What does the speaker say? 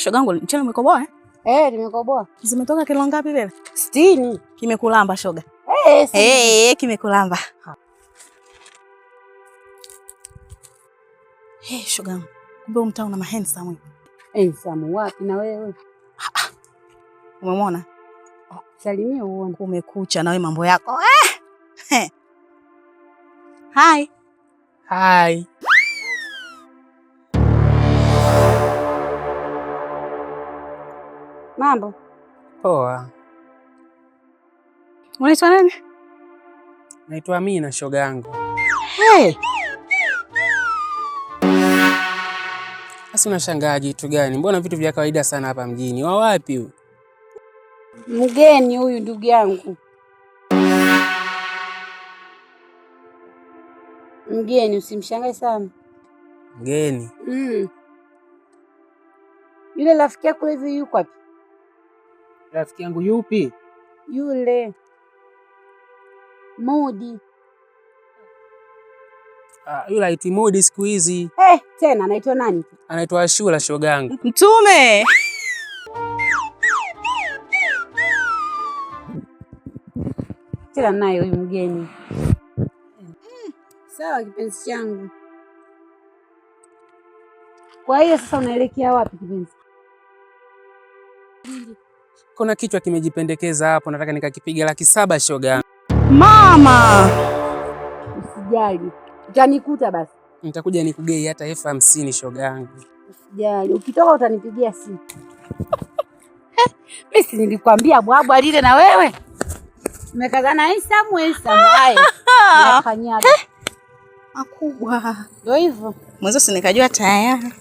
Shogangu, mchele umekoboa Nimekoboa. Zimetoka kilo ngapi vile? 60. Kimekulamba shoga. Kimekulamba. Shogangu. Kumbe umtao na handsome. Handsome wapi na wewe? Umemwona? Salimia uone. Umekucha na wewe mambo yako. Hi. Mambo. Poa. Unaitwa nani? Naitwa Amina shogangu. Sasa unashangaa kitu gani? Mbona vitu vya kawaida sana hapa mjini? Wa wapi huyu? Mgeni huyu ndugu yangu. Mgeni, usimshangae sana. Mgeni? Yule rafiki yako hivi yuko wapi? Rafiki yangu yupi? Yule Mudi. Yule aiti Mudi siku hizi. Tena anaitwa nani? Anaitwa Ashura shogangu. Mtume. Tena naye huyu mgeni. Sawa kipenzi changu. Kwa hiyo sasa unaelekea wapi kipenzi? Kuna kichwa kimejipendekeza hapo, nataka nikakipiga 700,000 shogangu. Mama. Usijali. Utanikuta basi. Nitakuja nikugei hata 50,000 shogangu. Usijali. Ukitoka utanipigia simu. Mimi si nilikwambia bwabwa lile na wewe? Umekazana Handsome haya. Nafanyaje? Akubwa. Ndio hivyo. Mwanzo si nikajua tayari.